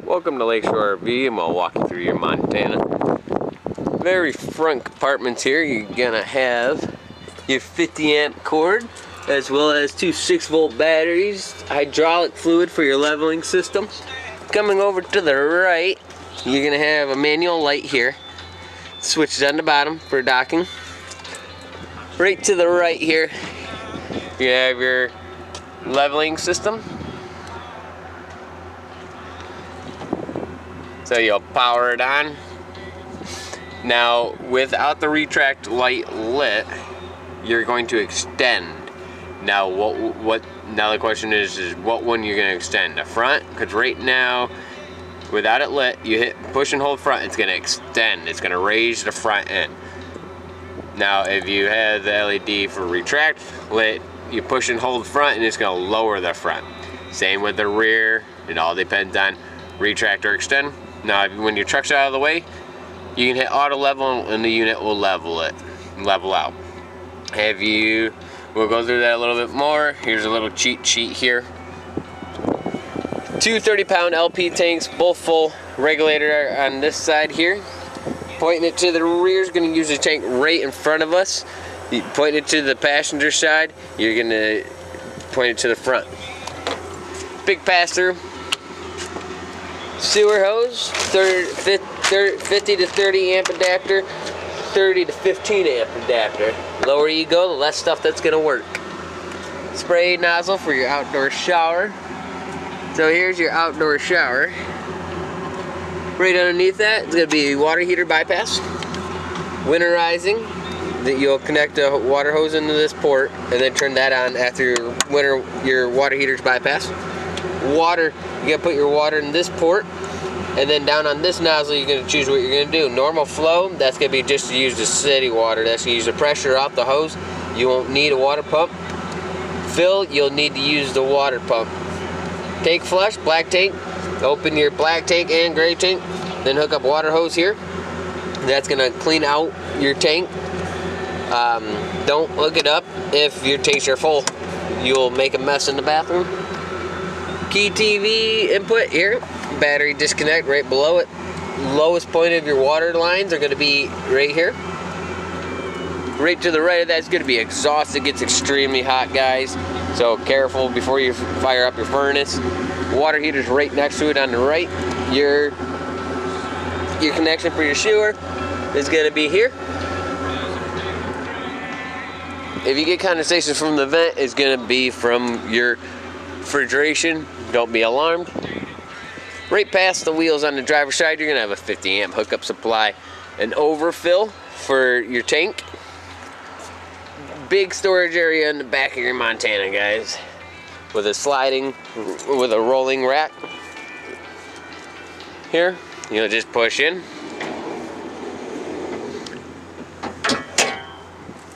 Welcome to Lakeshore RV, and I'll walk you through your Montana. Very front compartments here. You're gonna have your 50 amp cord, as well as two 6-volt batteries, hydraulic fluid for your leveling system. Coming over to the right, you're gonna have a manual light here. Switches on the bottom for docking. Right to the right here, you have your leveling system. So you'll power it on. Now, without the retract light lit, you're going to extend. Now, now the question is what one you're going to extend? The front? Because right now, without it lit, you hit push and hold front, it's going to extend. It's going to raise the front end. Now, if you have the LED for retract lit, you push and hold front, and it's going to lower the front. Same with the rear. It all depends on retract or extend. Now, when your truck's out of the way, you can hit auto level and the unit will level out. We'll go through that a little bit more. Here's a little cheat sheet here. Two 30-pound LP tanks, both full. Regulator on this side here. Pointing it to the rear is going to use the tank right in front of us. Pointing it to the passenger side, you're going to point it to the front. Big pass-through. Sewer hose, 50 to 30 amp adapter, 30 to 15 amp adapter. The lower you go, the less stuff that's going to work. Spray nozzle for your outdoor shower. So here's your outdoor shower. Right underneath that is going to be a water heater bypass. Winterizing, that you'll connect a water hose into this port and then turn that on after your water heater's bypass. Water, you gotta put your water in this port, and then down on this nozzle you're gonna choose what you're gonna do. Normal flow, that's gonna be just to use the city water. That's gonna use the pressure off the hose. You won't need a water pump. Fill, you'll need to use the water pump. Tank flush, black tank. Open your black tank and gray tank. Then hook up water hose here. That's gonna clean out your tank. Don't hook it up if your tanks are full. You'll make a mess in the bathroom. Key TV input here, battery disconnect right below it. Lowest point of your water lines are going to be right here. Right to the right of that is going to be exhaust. It gets extremely hot, guys, so careful before you fire up your furnace. Water heater's right next to it on the right. Your connection for your sewer is going to be here. If you get condensation from the vent, it's going to be from your refrigeration. Don't be alarmed. Right past the wheels on the driver's side, you're going to have a 50 amp hookup supply. An overfill for your tank. Big storage area in the back of your Montana, guys. With a rolling rack. Here, you'll just push in.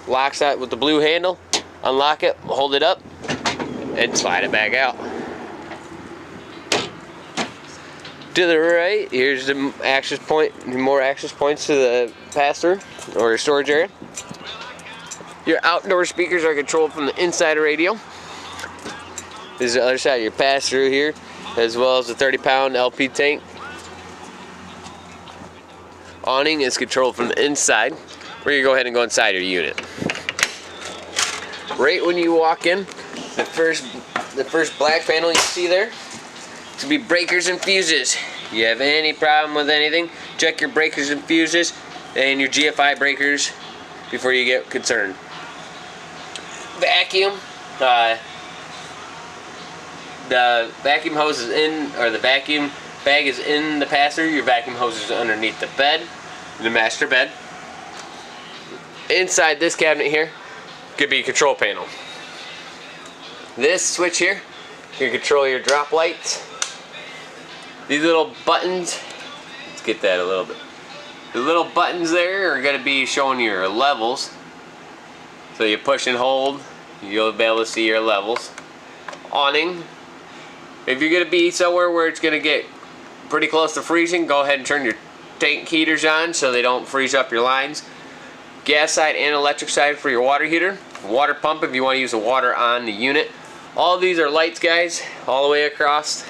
Locks that with the blue handle. Unlock it, hold it up, and slide it back out. To the right, here's the access point, more access points to the pass-through or storage area. Your outdoor speakers are controlled from the inside of radio. This is the other side of your pass-through here, as well as the 30-pound LP tank. Awning is controlled from the inside. We're gonna go ahead and go inside your unit. Right when you walk in, the first black panel you see there, it's gonna be breakers and fuses. You have any problem with anything, check your breakers and fuses and your GFI breakers before you get concerned. Vacuum, the vacuum hose is in, or the vacuum bag is in the pass-through. Your vacuum hose is underneath the bed, the master bed. Inside this cabinet here could be a control panel. This switch here, you can control your drop lights. These little buttons, let's get that a little bit. The little buttons there are going to be showing your levels. So you push and hold, you'll be able to see your levels. Awning. If you're going to be somewhere where it's going to get pretty close to freezing, go ahead and turn your tank heaters on so they don't freeze up your lines. Gas side and electric side for your water heater. Water pump if you want to use the water on the unit. All of these are lights, guys, all the way across.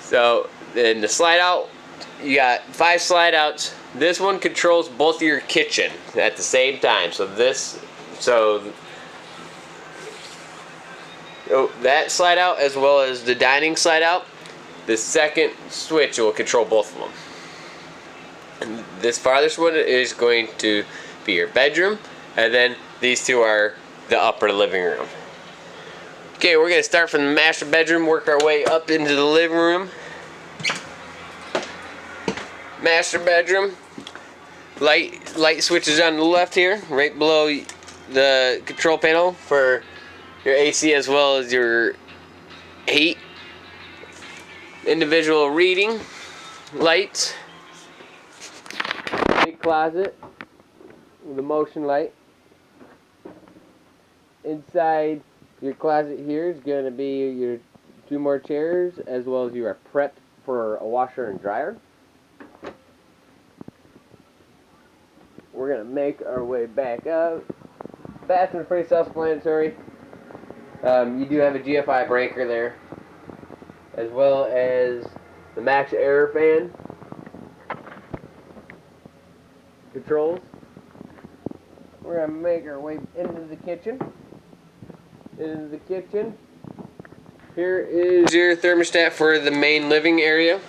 So then the slide out, you got 5 slide outs. This one controls both of your kitchen at the same time. So that slide out as well as the dining slide out, the second switch will control both of them. And this farthest one is going to be your bedroom, and then these two are the upper living room. Okay, we're going to start from the master bedroom, work our way up into the living room. Master bedroom, light switches on the left here, right below the control panel for your AC as well as your heat. Individual reading lights. Big closet with a motion light. Inside your closet here is going to be your 2 more chairs as well as you are prepped for a washer and dryer. We're going to make our way back up. Bathroom pretty self-explanatory. You do have a GFI breaker there, as well as the max air fan controls. We're going to make our way into the kitchen. Here is your thermostat for the main living area.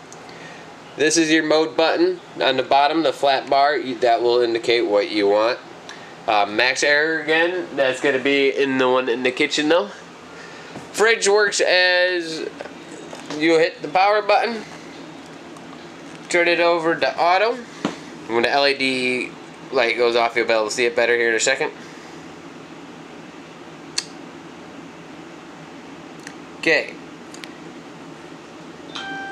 This is your mode button on the bottom, the flat bar. That will indicate what you want. Max air again, that's going to be in the one in the kitchen though. Fridge works as you hit the power button, turn it over to auto. When the LED light goes off, you'll be able to see it better here in a second. Okay.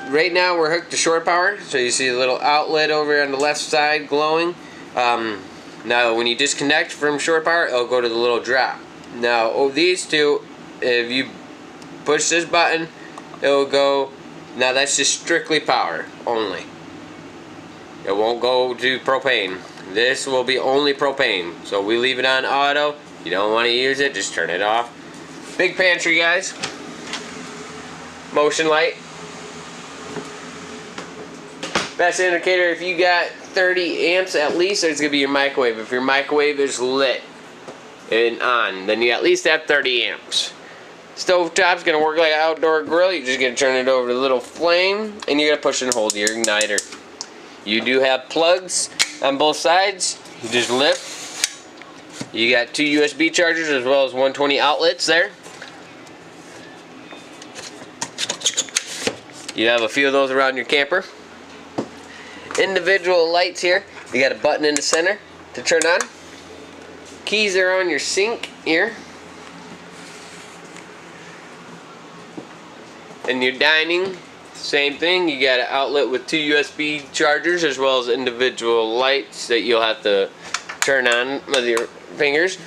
Right now we're hooked to shore power, so you see a little outlet over on the left side glowing. Now when you disconnect from shore power, it'll go to the little drop. Now these two, if you push this button, it will go. Now that's just strictly power only. It won't go to propane. This will be only propane. So we leave it on auto. You don't want to use it, just turn it off. Big pantry, guys. Motion light. Best indicator, if you got 30 amps at least, it's going to be your microwave. If your microwave is lit and on, then you at least have 30 amps. Stovetop's going to work like an outdoor grill. You're just going to turn it over to the little flame, and you're going to push and hold your igniter. You do have plugs on both sides. You just lift. You got 2 USB chargers as well as 120 outlets there. You have a few of those around your camper. Individual lights here. You got a button in the center to turn on. Keys are on your sink here. And your dining, same thing. You got an outlet with 2 USB chargers as well as individual lights that you'll have to turn on with your fingers.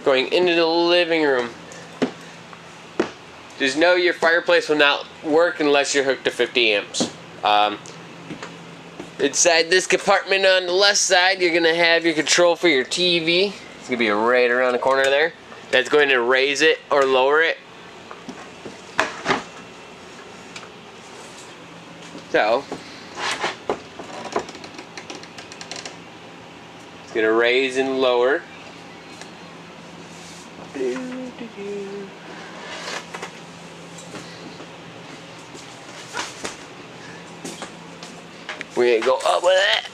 Going into the living room. Just know your fireplace will not work unless you're hooked to 50 amps. Inside this compartment on the left side, you're going to have your control for your TV. It's going to be right around the corner there. That's going to raise it or lower it. So, it's going to raise and lower. We're going to go up with it.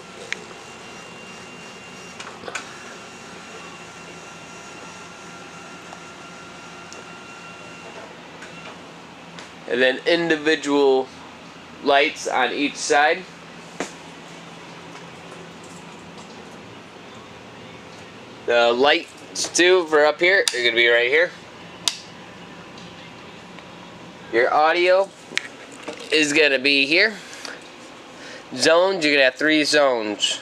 And then individual lights on each side. The lights too for up here are going to be right here. Your audio is going to be here. Zones, you're going to have 3 zones.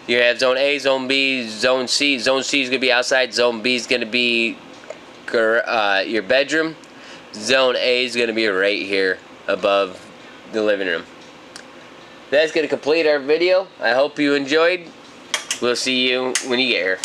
You have Zone A, Zone B, Zone C. Zone C is going to be outside. Zone B is going to be your bedroom. Zone A is going to be right here above the living room. That's going to complete our video. I hope you enjoyed. We'll see you when you get here.